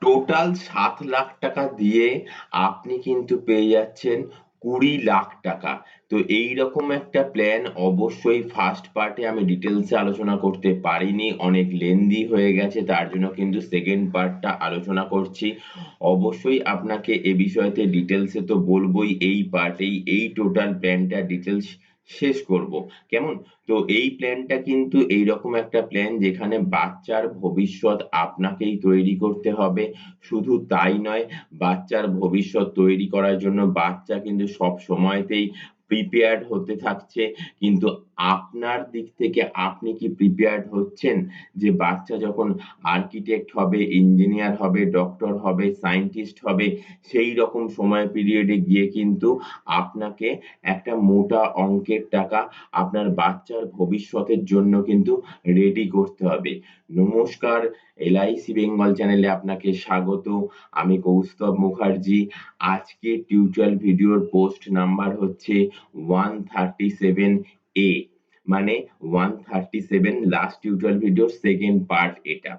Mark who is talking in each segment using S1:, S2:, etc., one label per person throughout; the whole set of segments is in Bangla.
S1: টোটাল ৭ লাখ টাকা দিয়ে আপনি কিন্তু পেয়ে যাচ্ছেন ২০ লাখ টাকা। তো এইরকম একটা প্ল্যান অবশ্যই ফার্স্ট পার্টে আমি ডিটেইলস এ আলোচনা করতে পারিনি। অনেক লেন্দি হয়ে গেছে। তার জন্য কিন্তু সেকেন্ড পার্টটা আলোচনা করছি। অবশ্যই আপনাকে এ বিষয়তে ডিটেইলস এ তো বলবই এই পার্টেই। এই টোটাল প্ল্যানটা ডিটেইলস শেষ করব। কেমন? তো এই প্ল্যানটা কিন্তু এইরকম একটা প্ল্যান যেখানে বাচ্চার ভবিষ্যৎ আপনাকেই তৈরি করতে হবে। শুধু তাই নয়, বাচ্চার ভবিষ্যৎ তৈরি করার জন্য বাচ্চা কিন্তু সবসময়তেই প্রিপেয়ার্ড হতে থাকছে। কিন্তু আপনার দিক থেকে আপনি কি প্রিপেয়ার্ড হচ্ছেন? যে বাচ্চা যখন আর্কিটেক্ট হবে, ইঞ্জিনিয়ার হবে, ডক্টর হবে, সায়েন্টিস্ট হবে, সেইরকম সময় পিরিয়ডে গিয়ে কিন্তু আপনাকে একটা মোটা অঙ্কের টাকা আপনার বাচ্চার ভবিষ্যতের জন্য কিন্তু রেডি করতে হবে। নমস্কার, LIC বেঙ্গল চ্যানেলে আপনাকে স্বাগত। আমি কৌস্তব মুখার্জি। আজকে টিউটোরিয়াল ভিডিওর পোস্ট নাম্বার হচ্ছে 137A, মানে 137 লাস্ট টিউটোরিয়াল ভিডিওর সেকেন্ড পার্ট এটা।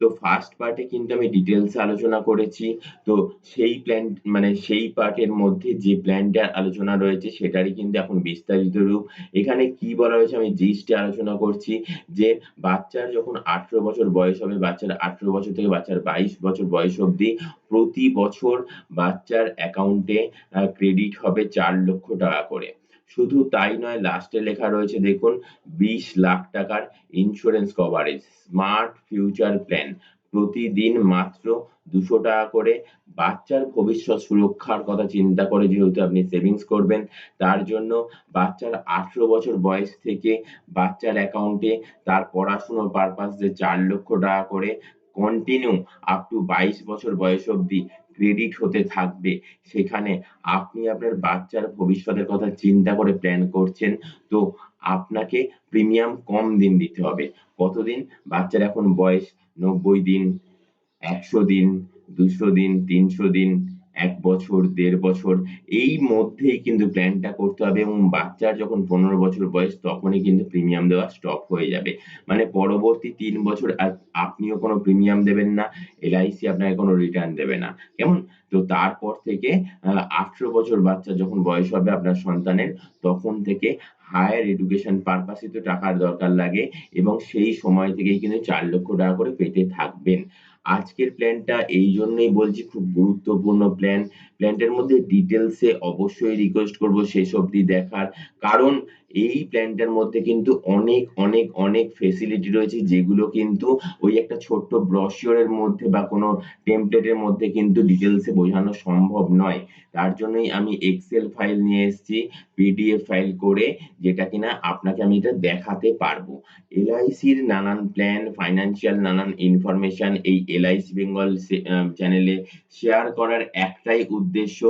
S1: তো ফার্স্ট পার্টে কিন্তু আমি ডিটেইলস এ আলোচনা করেছি। তো সেই প্ল্যান মানে সেই পার্টের মধ্যে যে প্ল্যানটা আলোচনা রয়েছে সেটারই কিন্তু এখন বিস্তারিত রূপ। এখানে কি বলা হয়েছে আমি জিস্ট এ আলোচনা করছি যে বাচ্চার যখন ১৮ বছর বয়স হবে, বাচ্চার ১৮ বছর থেকে বাচ্চার ২২ বছর বয়স অবধি প্রতি বছর বাচ্চার অ্যাকাউন্টে ক্রেডিট হবে ৪ লক্ষ টাকা করে। শুধু তাই নয়, লাস্টে লেখা রয়েছে দেখুন ২০ লাখ টাকার insurance coverage, smart future plan. প্রতিদিন মাত্র ২০০ টাকা করে বাচ্চার ভবিষ্যৎ সুরক্ষার কথা চিন্তা করে যেহেতু আপনি সেভিংস করবেন, তার জন্য বাচ্চার ১৮ বছর বয়স থেকে বাচ্চার অ্যাকাউন্টে তার পড়াশোনার পারপাসে ৪ লক্ষ টাকা করে কন্টিনিউ আপ টু ২২ বছর বয়স অবধি ক্রেডিট হতে থাকবে। সেখানে আপনি আপনার বাচ্চার ভবিষ্যতের কথা চিন্তা করে প্ল্যান করছেন। তো আপনাকে প্রিমিয়াম কম দিন দিতে হবে। কতদিন? বাচ্চার এখন বয়স ৯০ দিন, ১০০ দিন, ২০০ দিন, ৩০০ দিন, ১ বছর, ১.৫ বছর, এই মধ্যেই কিন্তু প্ল্যানটা করতে হবে এবং বাচ্চার যখন ১৫ বছর বয়স তখনই কিন্তু প্রিমিয়াম দেওয়া স্টপ হয়ে যাবে। মানে পরবর্তী ৩ বছর আর আপনিও কোনো প্রিমিয়াম দেবেন না, LIC আপনাকে কোনো রিটার্ন দেবে না। কেমন? তো তারপর থেকে ১৮ বছর বাচ্চা যখন বয়স হবে আপনার সন্তানের, তখন থেকে হায়ার এডুকেশন পারপাস এ তো টাকার দরকার লাগে এবং সেই সময় থেকেই কিন্তু ৪ লক্ষ টাকা করে পেতে থাকবেন। আজকের প্ল্যানটা এইজন্যই বলছি খুব গুরুত্বপূর্ণ প্ল্যান। প্ল্যানটার মধ্যে ডিটেইলস এ অবশ্যই রিকোয়েস্ট করব শেষ অবধি দেখার। কারণ এই প্ল্যানটার মধ্যে কিন্তু অনেক ফেসিলিটি রয়েছে যেগুলো কিন্তু ওই একটা ছোট্ট ব্রোশিওর এর মধ্যে বা কোনো টেমপ্লেট এর মধ্যে কিন্তু ডিটেইলস এ বোঝানো সম্ভব নয়। তার জন্যই আমি এক্সেল ফাইল নিয়ে এসেছি, PDF ফাইল করে, যেটা কিনা আপনাকে আমি এটা দেখাতে পারবো। LIC'র নানান প্ল্যান, ফাইন্যান্সিয়াল নানান ইনফরমেশন এই LIC বেঙ্গল চ্যানেলে শেয়ার করার একটাই উদ্দেশ্য,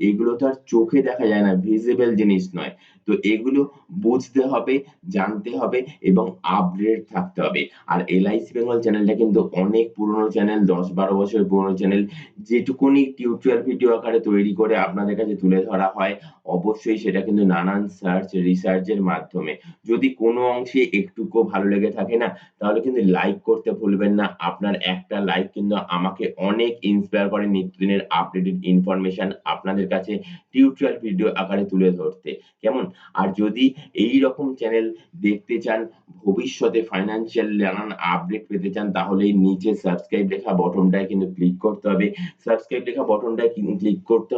S1: এগুলো তো আর চোখে দেখা যায় না, ভিজিবল জিনিস নয়। তো এগুলো বুঝতে হবে, জানতে হবে এবং আপডেট থাকতে হবে। আর LIC বেঙ্গল চ্যানেলটা কিন্তু অনেক পুরনো চ্যানেল, ১০-১২ বছরের পুরনো চ্যানেল। যেটুকুনি টিউটোরিয়াল ভিডিও আকারে তৈরি করে আপনাদের কাছে তুলে ধরা হয়, অবশ্যই সেটা কিন্তু নানান সার্চ, রিসার্চ এর মাধ্যমে। যদি কোনো অংশে একটুকুও ভালো লেগে থাকে না, তাহলে কিন্তু লাইক করতে ভুলবেন না। আপনার একটা লাইক কিন্তু আমাকে অনেক ইন্সপায়ার করে নিত্যদিনের আপডেটেড ইনফরমেশন আপনাদের কাছে টিউটোরিয়াল ভিডিও আকারে তুলে ধরতে। কেমন? আর যদি এইরকম চ্যানেল দেখতে চান, ভবিষ্যতে ফাইন্যান্সিয়াল নানান আপডেট পেতে চান, তাহলে এই নিচে সাবস্ক্রাইব লেখা বটনটায় কিন্তু ক্লিক করতে হবে। সাবস্ক্রাইব লেখা বটনটায় ক্লিক করতে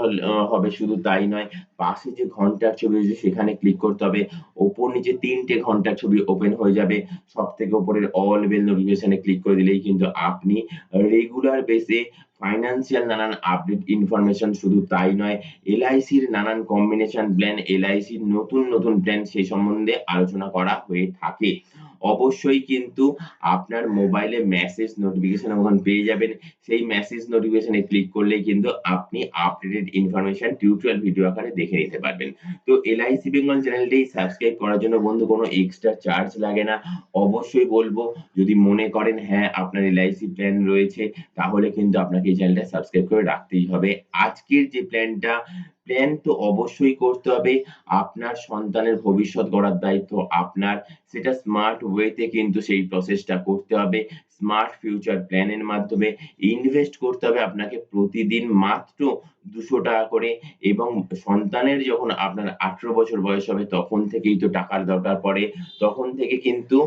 S1: হবে, শুধু তাই নয়, পাশে যে ঘন্টার ছবি রয়েছে সেখানে ক্লিক করতে হবে। ওপর নিচে ৩ টে ঘন্টার ছবি ওপেন হয়ে যাবে। সবথেকে উপরের অল বেল নোটিফিকেশন এ ক্লিক করে দিলেই কিন্তু আপনি রেগুলার বেসে ফাইন্যান্সিয়াল নানান আপডেট ইনফরমেশন, শুধু তাই নয়, LIC'র নানান কম্বিনেশন প্ল্যান, LIC'র নতুন প্ল্যান সেই সম্বন্ধে আলোচনা করা হয়ে থাকে। অবশ্যই কিন্তু আপনার মোবাইলে মেসেজ নোটিফিকেশন যখন পেয়ে যাবেন, সেই মেসেজ নোটিফিকেশন এ ক্লিক করলেই কিন্তু আপনি আপডেটেড ইনফরমেশন টিউটোরিয়াল ভিডিও আকারে দেখে নিতে পারবেন। তো LIC বেঙ্গল চ্যানেলটি সাবস্ক্রাইব করার জন্য বন্ধু কোনো এক্সট্রা চার্জ লাগে না। অবশ্যই বলবো, যদি মনে করেন হ্যাঁ আপনার LIC প্ল্যান রয়েছে, তাহলে কিন্তু আপনাকে এই চ্যানেলটা সাবস্ক্রাইব করে রাখতেই হবে। আজকের যে প্ল্যান তো অবশ্যই করতে হবে। আপনার সন্তানের ভবিষ্যৎ গড়ার দায়িত্ব আপনার। সেটা স্মার্ট ওয়েতে কিন্তু সেই প্রসেসটা করতে হবে। স্মার্ট ফিউচার প্ল্যানের মাধ্যমে ইনভেস্ট করতে হবে আপনাকে প্রতিদিন মাত্র ৳200 করে, এবং সন্তানের যখন আপনার 18 বছর বয়স হবে তখন থেকেই তো টাকার দরকার পড়ে। তখন থেকে কিন্তু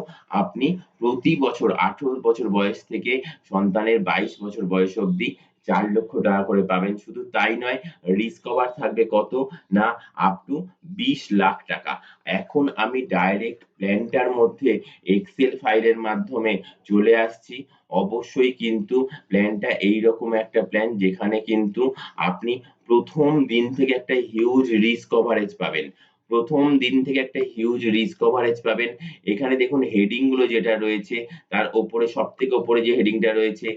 S1: আপনি প্রতি বছর 18 বছর বয়স থেকে সন্তানের 22 বছর বয়স অবধি ৳4,00,000 করে পাবেন। শুধু তাই নয়, রিস্ক কভার থাকবে কত? না, আপ টু ৳20,00,000। এখন আমি ডাইরেক্ট প্ল্যানটার মধ্যে এক্সেল ফাইলের মাধ্যমে চলে আসছি। অবশ্যই কিন্তু প্ল্যানটা এইরকম একটা প্ল্যান যেখানে কিন্তু আপনি ১ম দিন থেকে একটা হিউজ রিস্ক কভারেজ পাবেন। ১ম দিন থেকে একটা হিউজ রিস্ক কভারেজ পাবেন। এখানে দেখুন হেডিং গুলো যেটা রয়েছে, তার ওপরে সবথেকে ওপরে যে হেডিংটা রয়েছে,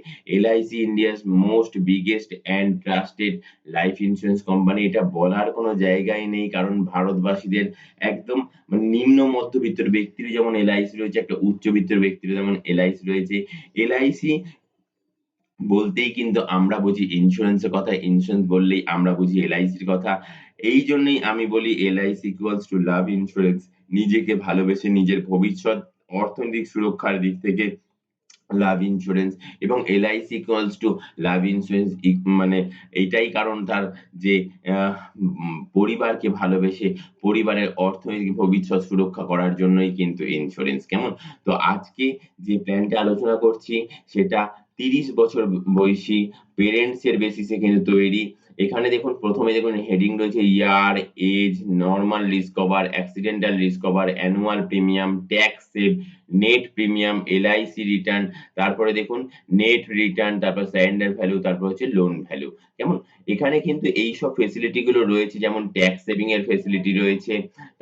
S1: LIC India's most biggest and trusted life insurance company. এটা বলার কোনো জায়গাই নেই, কারণ ভারতবাসীদের একদম নিম্ন মধ্যবিত্ত ব্যক্তিরও যেমন LIC রয়েছে, একটা উচ্চবিত্ত ব্যক্তিরও যেমন LIC রয়েছে। LIC বলতেই কিন্তু আমরা বুঝি ইন্সুরেন্সের কথা, ইন্সুরেন্স বললেই আমরা বুঝি LICর কথা। এইজন্যই আমি বলি LIC equals to love insurance. নিজেকে ভালোবেসে নিজের ভবিষ্যৎ অর্থনৈতিক সুরক্ষার দিক থেকে লাভ ইন্সুরেন্স, এবং LIC equals to love insurance মানে এইটাই কারণ তার যে পরিবারকে ভালোবেসে পরিবারের অর্থনৈতিক ভবিষ্যৎ সুরক্ষা করার জন্যই কিন্তু ইন্সুরেন্স। কেমন? তো আজকে যে প্ল্যানটা আলোচনা করছি সেটা ৩০ বছর বয়সী পেরেন্টস এর বেসিসে কিন্তু তৈরি। এখানে দেখুন ১ম এ দেখুন হেডিং রয়েছে year, age, normal risk cover, accidental risk cover, annual premium, tax save, net premium, LIC return, তারপরে দেখুন নেট রিটার্ন, তারপর সারেন্ডার ভ্যালু, তারপর হচ্ছে লোন ভ্যালু। কেমন? এখানে কিন্তু এইসব ফেসিলিটি গুলো রয়েছে, যেমন ট্যাক্স সেভিং এর ফেসিলিটি রয়েছে।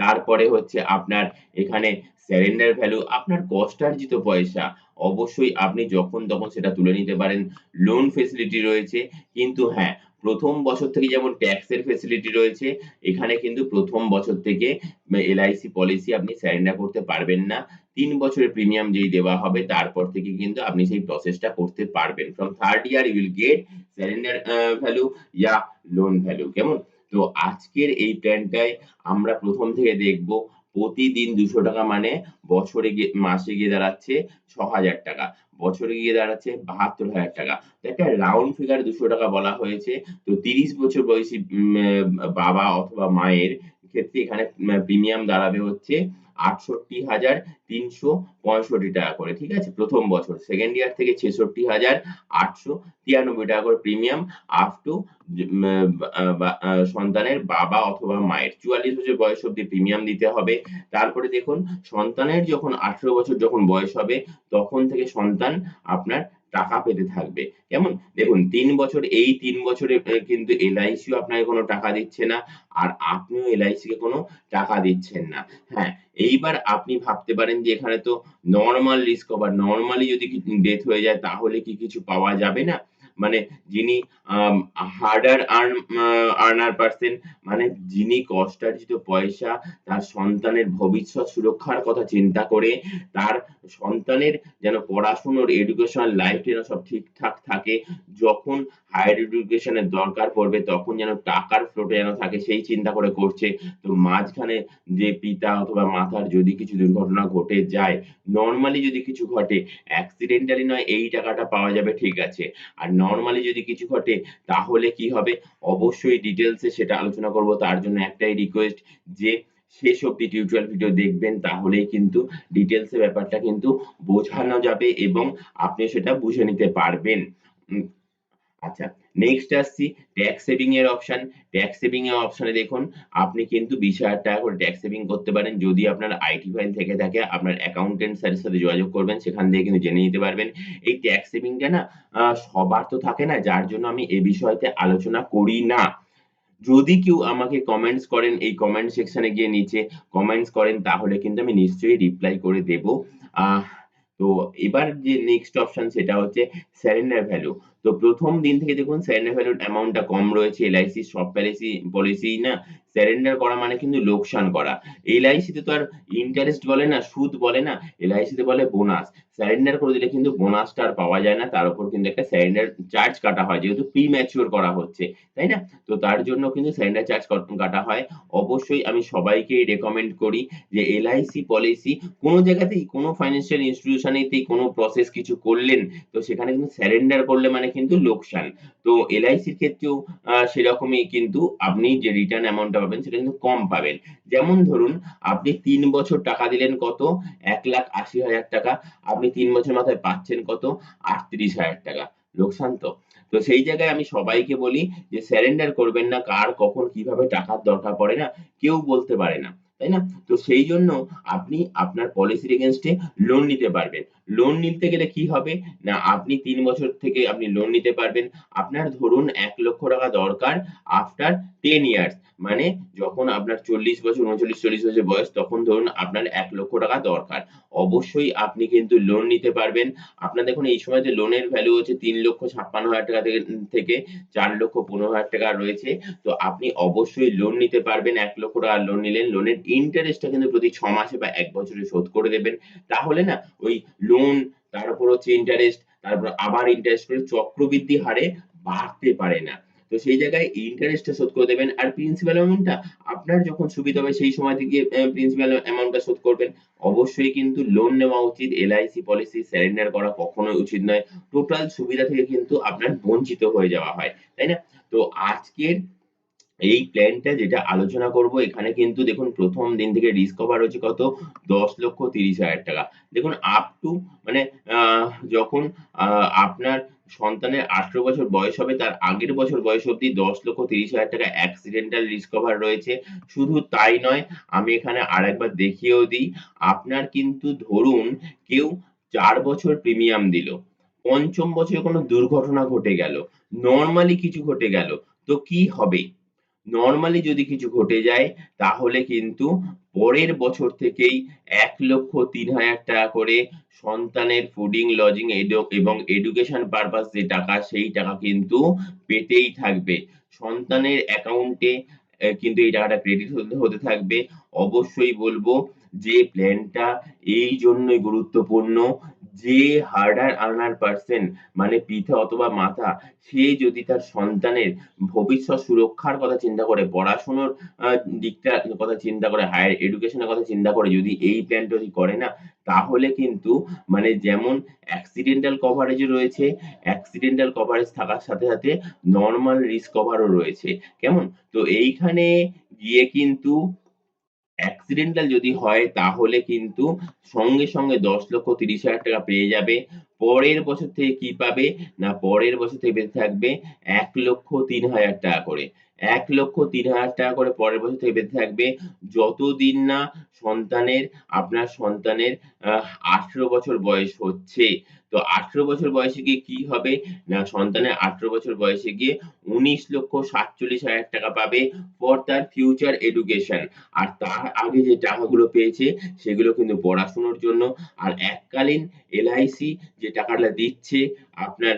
S1: তারপরে হচ্ছে আপনার এখানে সারেন্ডার ভ্যালু, আপনার কষ্টার্জিত পয়সা অবশ্যই আপনি যখন তখন সেটা তুলে নিতে পারেন। লোন ফেসিলিটি রয়েছে, কিন্তু হ্যাঁ, ১ম বছর থেকে যেমন ট্যাক্স এর ফেসিলিটি রয়েছে, এখানে কিন্তু ১ম বছর থেকে LIC পলিসি আপনি সারেন্ডার করতে পারবেন না। ৩ বছরের প্রিমিয়াম যেই দেওয়া হবে তারপর থেকে কিন্তু আপনি সেই প্রসেসটা করতে পারবেন। From 3rd year you will get surrender value या লোন ভ্যালু। কেমন? তো আজকের এই প্ল্যানটায় আমরা ১ম থেকে দেখব প্রতিদিন ৳২০০ মানে বছরে গিয়ে মাসে গিয়ে দাঁড়াচ্ছে ৳৬,০০০। বছরে গিয়ে দাঁড়াচ্ছে ৳৭২,০০০। তো একটা রাউন্ড ফিগার ৳২০০ বলা হয়েছে। তো ৩০ বছর বয়সী বাবা অথবা মায়ের ক্ষেত্রে এখানে প্রিমিয়াম দাঁড়াবে হচ্ছে ৳৬৮,৩৬৫ করে। ঠিক আছে? ১ম বছর। 2nd ইয়ার থেকে ৳৬৬,৮৯৩ করে প্রিমিয়াম আপ টু সন্তানের বাবা অথবা মায়ের ৪৪ বছর বয়স অব্দি প্রিমিয়াম দিতে হবে। তারপরে দেখুন সন্তানের যখন ১৮ বছর যখন বয়স হবে তখন থেকে সন্তান আপনার টাকা পেতে থাকবে। কেমন? দেখুন ৩ বছর, এই ৩ বছরে কিন্তু LIC ও আপনাকে কোনো টাকা দিচ্ছে না। আর আপনিও LIC কে কোনো টাকা দিচ্ছেন না। হ্যাঁ, এইবার আপনি ভাবতে পারেন যে এখানে তো নরমাল রিস্ক কভার, নরমালি যদি ডেথ হয়ে যায় তাহলে কি কিছু পাওয়া যাবে না? মানে যিনি আম হার্ডার আর্নার পারসন, মানে যিনি কষ্টার্জিত পয়সা তার সন্তানের ভবিষ্যৎ সুরক্ষার কথা চিন্তা করে, তার সন্তানের যেন পড়াশোনার এডুকেশনাল লাইফ যেন সব ঠিকঠাক থাকে। যখন হায়ার এডুকেশন এর দরকার পড়বে তখন যেন টাকার ফ্লোটা যেন থাকে সেই চিন্তা করে করছে। তো মাঝখানে যে পিতা অথবা মাতার যদি কিছু দুর্ঘটনা ঘটে যায়, নরমালি যদি কিছু ঘটে, অ্যাক্সিডেন্টালি নয় এই টাকাটা পাওয়া যাবে ঠিক আছে। আর নরমালি যদি কিছু ঘটে তাহলে কি হবে? অবশ্যই ডিটেইলস এ সেটা আলোচনা করব। তার জন্য একটাই রিকোয়েস্ট যে শেষ অব্দি টিউটোরিয়াল ভিডিও দেখবেন, তাহলেই কিন্তু ডিটেইলস এ ব্যাপারটা কিন্তু বোঝানো যাবে এবং আপনি সেটা বুঝে নিতে পারবেন। উম আচ্ছা, নেক্সট আসছি ট্যাক্স সেভিং এর অপশন। ট্যাক্স সেভিং এর অপশনে দেখুন আপনি কিন্তু ৳২০,০০০ করে ট্যাক্স সেভিং করতে পারেন। যদি আপনার আইটি ফাইল থেকে থাকে আপনার অ্যাকাউন্টেন্ট স্যারের সাথে যোগাযোগ করবেন, সেখান থেকে কিন্তু জেনে নিতে পারবেন। এই ট্যাক্স সেভিংটা না সবার তো থাকে না, যার জন্য আমি এ বিষয়তে আলোচনা করি না। যদি কেউ আমাকে কমেন্টস করেন, এই কমেন্ট সেকশনে গিয়ে নিচে কমেন্টস করেন, তাহলে কিন্তু আমি নিশ্চয়ই রিপ্লাই করে দেব। আহ তো এবার যে নেক্সট অপশন সেটা হচ্ছে সারেন্ডার ভ্যালু। তো তো প্রথম দিন থেকে দেখুন সারেন্ডার ভ্যালুর অ্যামাউন্টটা কম রয়েছে। LIC সব পলিসি না সারেন্ডার করা মানে কিন্তু লোকসান করা। LIC তে তো আর ইন্টারেস্ট বলে না, সুদ বলে না, LIC তে বলে বোনাস। সারেন্ডার করে দিলে কিন্তু বোনাসটা আর পাওয়া যায় না। তার উপর কিন্তু একটা সারেন্ডার চার্জ কাটা হয় যেহেতু প্রিম্যাচিউর করা হচ্ছে, তাই না? তো তার জন্য কিন্তু সারেন্ডার চার্জ কাটা হয়। অবশ্যই আমি সবাইকেই রেকমেন্ড করি যে LIC পলিসি কোনো জায়গাতেই কোনো ফাইন্যান্সিয়াল ইনস্টিটিউশনেতেই কোনো প্রসেস কিছু করলেন, তো সেখানে কিন্তু সারেন্ডার করলে মানে কিন্তু লোকসান। তো LICর ক্ষেত্রেও সেরকমই কিন্তু আপনি যে রিটার্ন অ্যামাউন্টটা পাবেন সেটা কিন্তু কম পাবেন। যেমন ধরুন আপনি ৩ বছর টাকা দিলেন কত? ১,৮০,০০০ টাকা। আপনি ৩ বছর মাথায় পাচ্ছেন কত? ৩৮,০০০ টাকা। লোকসান তো? তো সেই জায়গায় আমি সবাইকে বলি যে সারেন্ডার করবেন না। কার কখন কিভাবে টাকার দরকার পড়ে না কেউ বলতে পারে না, তাই না? তো সেই জন্য আপনি আপনার পলিসির এগেইনস্ট এ লোন নিতে পারবেন। লোন নিতে গেলে কি হবে? না আপনি ৩ বছর থেকে আপনি লোন নিতে পারবেন। আপনার ধরুন ৳১,০০,০০০ দরকার আফটার 10 ইয়ার্স, মানে যখন আপনার ৪০ বছর, ৩৯-৪০ বছর বয়স তখন ধরুন আপনার ৳১,০০,০০০ দরকার। অবশ্যই আপনি কিন্তু লোন নিতে পারবেন। আপনার দেখুন এই সময় যে লোনের ভ্যালু হচ্ছে ৳৩,৫৬,০০০ থেকে ৳৪,১৫,০০০ রয়েছে। তো আপনি অবশ্যই লোন নিতে পারবেন। ৳১,০০,০০০ লোন নিলেন। লোনের ইন্টারেস্টটা কিন্তু প্রতি ৬ মাসে বা ১ বছরে শোধ করে দেবেন। তাহলে না ওই লোন, তার উপর হচ্ছে ইন্টারেস্ট, তারপর আবার ইন্টারেস্ট করে চক্রবৃদ্ধি হারে বাড়তে পারে না। তো সেই জায়গায় ইন্টারেস্টটা শোধ করে দেবেন। আর প্রিন্সিপাল অ্যামাউন্টটা আপনার যখন সুবিধা হবে সেই সময় থেকে প্রিন্সিপাল অ্যামাউন্টটা শোধ করবেন। অবশ্যই কিন্তু লোন নেওয়া উচিত। LIC পলিসি সারেন্ডার করা কখনোই উচিত নয়। টোটাল সুবিধা থেকে কিন্তু আপনার বঞ্চিত হয়ে যাওয়া হয়। তাই না? তো আজকের এই প্ল্যানটা যেটা আলোচনা করব এখানে কিন্তু দেখুন প্রথম দিন থেকে রিস্ক কভার হচ্ছে কত? ১০,৩০,০০০ টাকা। দেখুন আপ টু মানে আ যখন আপনার সন্তানের ১৮ বছর বয়স হবে তার আগের বছর বয়স অবধি ১০,৩০,০০০ টাকা অ্যাক্সিডেন্টাল রিস্ক কভার রয়েছে। শুধু তাই নয়, আমি এখানে আরেকবার দেখিয়েও দিই। আপনার কিন্তু ধরুন কেউ ৪ বছর প্রিমিয়াম দিল। ৫ম বছরে কোনো দুর্ঘটনা ঘটে গেল, নরমালি কিছু ঘটে গেল। তো কি হবে? নরমালি যদি কিছু ঘটে যায় তাহলে কিন্তু পরের বছর থেকেই ৳১,০৩,০০০ করে সন্তানের ফুডিং, লজিং এবং এডুকেশন পারপাস যে টাকা সেই টাকা কিন্তু পেতেই থাকবে। সন্তানের অ্যাকাউন্টে কিন্তু এই টাকাটা ক্রেডিট হতে থাকবে। অবশ্যই বলব যে প্ল্যানটা এই জন্যই গুরুত্বপূর্ণ যে হার্ডার আর্নার পারসন মানে পিতা অথবা মাতা সে যদি তার সন্তানের ভবিষ্যৎ সুরক্ষার কথা চিন্তা করে, পড়াশোনার দিকটার কথা চিন্তা করে, হায়ার এডুকেশন এর কথা চিন্তা করে যদি এই প্ল্যানটা যদি করে না, তাহলে কিন্তু মানে যেমন অ্যাক্সিডেন্টাল কভারেজ রয়েছে, অ্যাক্সিডেন্টাল কভারেজ থাকার সাথে, সাথে নরমাল রিস্ক কভারও রয়েছে। কেমন? তো এইখানে গিয়ে কিন্তু অ্যাক্সিডেন্টাল যদি হয় তাহলে কিন্তু সঙ্গে সঙ্গে ৳১০,৩০,০০০ পেয়ে যাবে। পরের বছর থেকে কি পাবে? না পরের বছর থেকে পেতে থাকবে ৳১,০৩,০০০ করে। ৳১,০৩,০০০ করে পরের বছর থেকে পেতে থাকবে যতদিন না সন্তানের আপনার সন্তানের ১৮ বছর বয়স হচ্ছে। তো ১৮ বছর বয়সে গিয়ে কি হবে? না সন্তানের ১৮ বছর বয়সে গিয়ে ৳১৯,৪৭,০০০ পাবে ফর তার ফিউচার এডুকেশন। আর তার আগে যে টাকাগুলো পেয়েছে সেগুলো কিন্তু পড়াশোনার জন্য। আর এককালীন LIC যে টাকাটা দিচ্ছে আপনার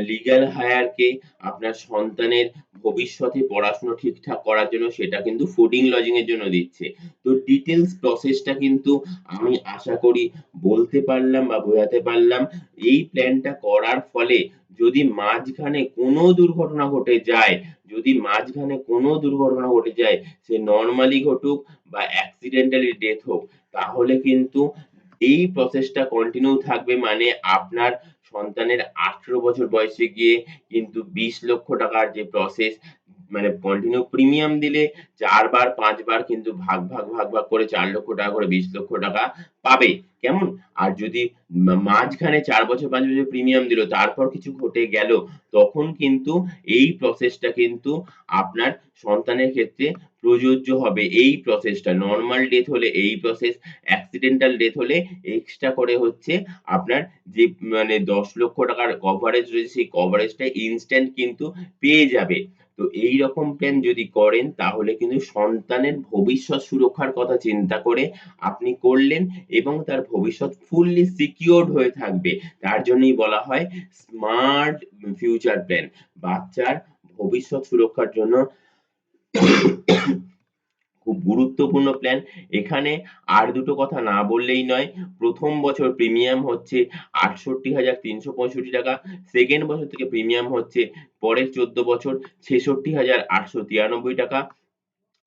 S1: লিগ্যাল হায়ার কে আপনার সন্তানের ভবিষ্যতে পড়াশোনা ঠিকঠাক করার জন্য সেটা কিন্তু ফুডিং, লজিং এর জন্য দিচ্ছে। তো ডিটেইলস প্রসেসটা কিন্তু আমি আশা করি বলতে পারলাম বা বোঝাতে পারলাম। এই প্ল্যানটা করার ফলে যদি মাঝখানে কোনো দুর্ঘটনা ঘটে যায়, যদি মাঝখানে কোনো দুর্ঘটনা ঘটে যায় সে নরমালি ঘটুক বা অ্যাক্সিডেন্টালি ডেথ হোক, তাহলে কিন্তু এই প্রসেসটা কন্টিনিউ থাকবে মানে আপনার সন্তানের ১৮ বছর বয়সে গিয়ে কিন্তু ৳২০,০০,০০০ র যে প্রসেস মানে কন্টিনিউ প্রিমিয়াম দিলে ৪ বার ৫ বার কিন্তু ভাগ করে ৳৪,০০,০০০ করে ৳২০,০০,০০০ পাবে। কেমন? আর যদি মাঝখানে ৪ বছর ৫ বছর প্রিমিয়াম দিল তারপর কিছু ঘটে গেল তখন কিন্তু এই প্রসেসটা কিন্তু আপনার সন্তানের ক্ষেত্রে প্রযোজ্য হবে। এই প্রসেসটা নরমাল ডেথ হলে এই প্রসেস, অ্যাক্সিডেন্টাল ডেথ হলে এক্সট্রা করে হচ্ছে আপনার যে মানে ৳১০,০০,০০০ র কভারেজ রয়েছে সেই কভারেজটা ইনস্ট্যান্ট কিন্তু পেয়ে যাবে। তো এইরকম প্ল্যান যদি করেন তাহলে কিন্তু সন্তানের ভবিষ্যৎ সুরক্ষার কথা চিন্তা করে আপনি করলেন এবং তার ভবিষ্যৎ ফুললি সিকিউরড হয়ে থাকবে। তার জন্যই বলা হয় স্মার্ট ফিউচার প্ল্যান। বাচ্চার ভবিষ্যৎ সুরক্ষার জন্য খুব গুরুত্বপূর্ণ প্ল্যান। এখানে আর দুটো কথা না বললেই নয়। প্রথম বছর প্রিমিয়াম হচ্ছে ৬৮,৩৬৫ টাকা, সেকেন্ড বছর থেকে প্রিমিয়াম হচ্ছে পরের ১৪ বছর ৬৬,৮৯৩ টাকা।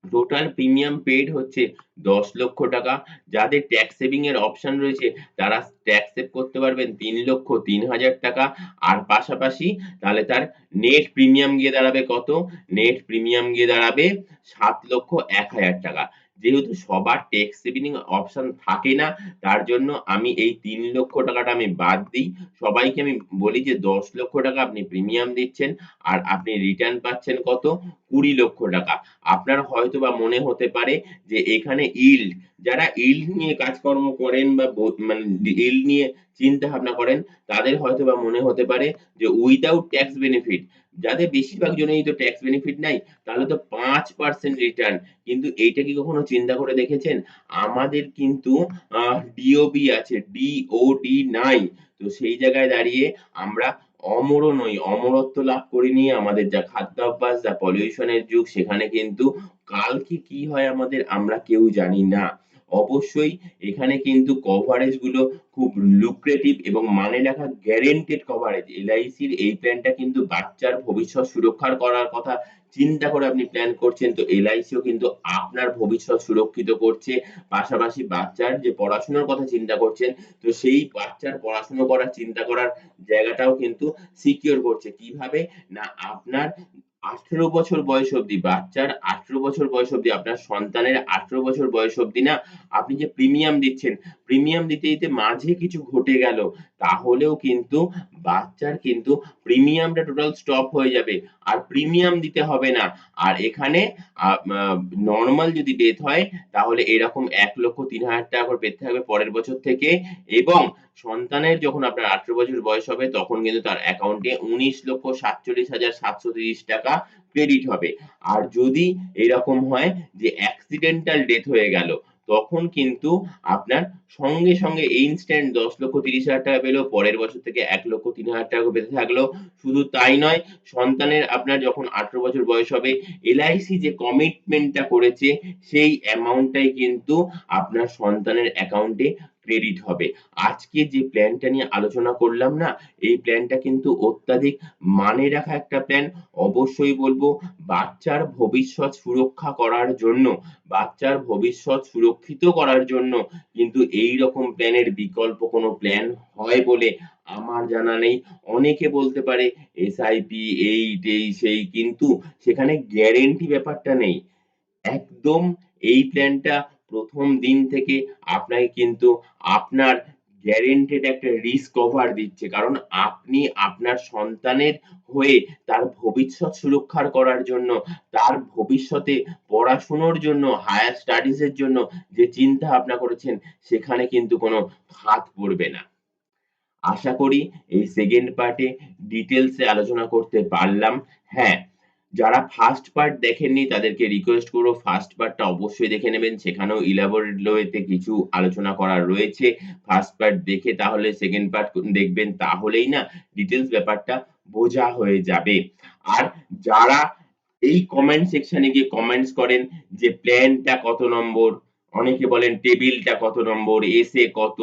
S1: টোটাল প্রিমিয়াম পেইড হচ্ছে ১০ লক্ষ টাকা। যাদের ট্যাক্স সেভিং এর অপশন রয়েছে তারা ট্যাক্স সেভ করতে পারবেন ৩,০৩,০০০ টাকা। আর পাশাপাশি তাহলে তার নেট প্রিমিয়াম গিয়ে দাঁড়াবে কত? নেট প্রিমিয়াম গিয়ে দাঁড়াবে ৭,০১,০০০ টাকা। যেহেতু সবার ট্যাক্স সেভিং অপশন থাকে না তার জন্য আমি এই ৩,০০,০০০ টাকাটা আমি বাদ দিই। সবাইকে আমি বলি যে ১০ লক্ষ টাকা আপনি প্রিমিয়াম দিচ্ছেন আর আপনি রিটার্ন পাচ্ছেন কত? ২০ লক্ষ টাকা। আপনার হয়তোবা মনে হতে পারে যে এখানে ইল্ড, যারা ইল্ড নিয়ে কাজকর্ম করেন বা মানে ইল্ড নিয়ে চিন্তা ভাবনা করেন তাদের হয়তোবা মনে হতে পারে যে উইথআউট ট্যাক্স বেনিফিট, যাদের বেশিরভাগ জনেরই তো ট্যাক্স বেনিফিট নাই তাহলে তো ৫% রিটার্ন। কিন্তু এইটা কি কখনো চিন্তা করে দেখেছেন? আমাদের কিন্তু ডিওবি আছে, ডিওডি নাই। তো সেই জায়গায় দাঁড়িয়ে আমরা অমরও নই, অমরত্ব লাভ করিনি। আমাদের যা খাদ্যাভ্যাস, যা পলিউশন এর যুগ সেখানে কিন্তু কালকে কি হয় আমাদের আমরা কেউ জানি না। অবশ্যই এখানে কিন্তু কভারেজ গুলো খুব লুক্রেটিভ এবং মানে রাখা গ্যারান্টেড কভারেজ। এলআইসির এই প্ল্যানটা কিন্তু বাচ্চার ভবিষ্যৎ সুরক্ষার করার কথা চিন্তা করে আপনি প্ল্যান করছেন, তো এলআইসিও কিন্তু আপনার ভবিষ্যৎ সুরক্ষিত করছে। পাশাপাশি বাচ্চার যে পড়াশোনার কথা চিন্তা করছেন, তো সেই বাচ্চার পড়াশোনা করার চিন্তা করার জায়গাটাও কিন্তু সিকিউর করছে। কিভাবে? না আপনার ১৮ বছর বয়স অবধি, বাচ্চার ১৮ বছর বয়স অবধি, আপনার সন্তানের ১৮ বছর বয়স অবধি না আপনি যে প্রিমিয়াম দিচ্ছেন, প্রিমিয়াম দিতে, দিতে মাঝে কিছু ঘটে গেল তাহলেও কিন্তু বাচ্চার কিন্তু প্রিমিয়ামটা টোটাল স্টপ হয়ে যাবে। আর প্রিমিয়াম দিতে হবে না। আর এখানে আ মা নরমাল যদি ডেথ হয় তাহলে এরকম ১,৩০,০০০ টাকা করে পেতে থাকবে পরের বছর থেকে এবং সন্তানের যখন আপনার ১৮ বছর বয়স হবে তখন কিন্তু তার অ্যাকাউন্টে ১৯,৪৭,৭৩০ টাকা ক্রেডিট হবে। আর যদি এরকম হয় যে অ্যাক্সিডেন্টাল ডেথ হয়ে গেল তখন কিন্তু আপনার সঙ্গে, সঙ্গে ইনস্ট্যান্ট ১০,৩০,০০০ টাকা পেলেও পরের বছর থেকে ১,০৩০,০০০ টাকা পেতে থাকলো। শুধু তাই নয়, সন্তানের আপনার যখন ১৮ বছর বয়স হবে এলআইসি যে কমিটমেন্টটা করেছে সেই অ্যামাউন্টটাই কিন্তু আপনার সন্তানের অ্যাকাউন্টে ক্রেডিট হবে। আজকে যে প্ল্যানটা নিয়ে আলোচনা করলাম না, এই প্ল্যানটা কিন্তু অত্যাধিক মানে রাখা একটা প্ল্যান। অবশ্যই বলব বাচ্চার ভবিষ্যৎ সুরক্ষা করার জন্য, বাচ্চার ভবিষ্যৎ সুরক্ষিত করার জন্য কিন্তু এইরকম প্ল্যানের বিকল্প কোনো প্ল্যান হয় বলে আমার জানা নেই। অনেকে বলতে পারে এসআইপি এই টেই সেই, কিন্তু সেখানে গ্যারান্টি ব্যাপারটা নেই। একদম এই প্ল্যানটা ১ম দিন থেকে আপনাকে কিন্তু আপনার গ্যারান্টেড একটা রিস্ক কভার দিচ্ছে। কারণ আপনি আপনার সন্তানের হয়ে তার ভবিষ্যৎ সুরক্ষার করার জন্য, তার ভবিষ্যতে পড়াশোনার জন্য, হায়ার স্টাডিজ এর জন্য যে চিন্তা ভাবনা করেছেন সেখানে কিন্তু কোনো ফাঁদ পড়বে না। আশা করি এই সেকেন্ড পার্টে ডিটেইলস এ আলোচনা করতে পারলাম। হ্যাঁ, যারা ফার্স্ট পার্ট দেখেননি তাদেরকে রিকোয়েস্ট করব ফার্স্ট পার্টটা অবশ্যই দেখে নেবেন। সেখানেও ইলাবোরেট ওয়েতে কিছু আলোচনা করা রয়েছে। ফার্স্ট পার্ট দেখে তাহলে সেকেন্ড পার্ট দেখবেন, তাহলেই না ডিটেইলস ব্যাপারটা বোঝা হয়ে যাবে। আর যারা এই কমেন্ট সেকশনে গিয়ে কমেন্টস করেন যে প্ল্যানটা কত নম্বর, অনেকে বলেন টেবিলটা কত নম্বর, এসএ কত,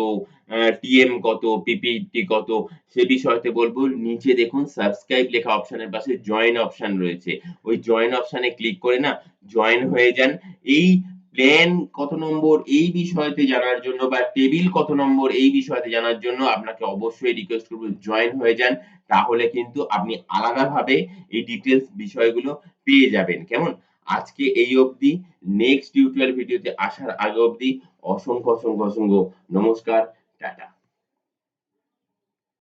S1: টিএম কত, পিপিটি কত, সে বিষয়তে বলব নিচে দেখুন সাবস্ক্রাইব লেখা অপশনের পাশে জয়েন অপশন রয়েছে। ওই জয়েন অপশনে ক্লিক করে না জয়েন হয়ে যান। এই প্ল্যান কত নম্বর এই বিষয়তে জানার জন্য বা টেবিল কত নম্বর এই বিষয়তে জানার জন্য আপনাকে অবশ্যই রিকোয়েস্ট করব জয়েন হয়ে যান। তাহলে কিন্তু আপনি আলাদাভাবে এই ডিটেইলস বিষয়গুলো পেয়ে যাবেন। কেমন? আজকে এই অবধি। নেক্সট টিউটোরিয়াল ভিডিওতে আসার আগে অবধি অসংখ্য নমস্কার। টাটা।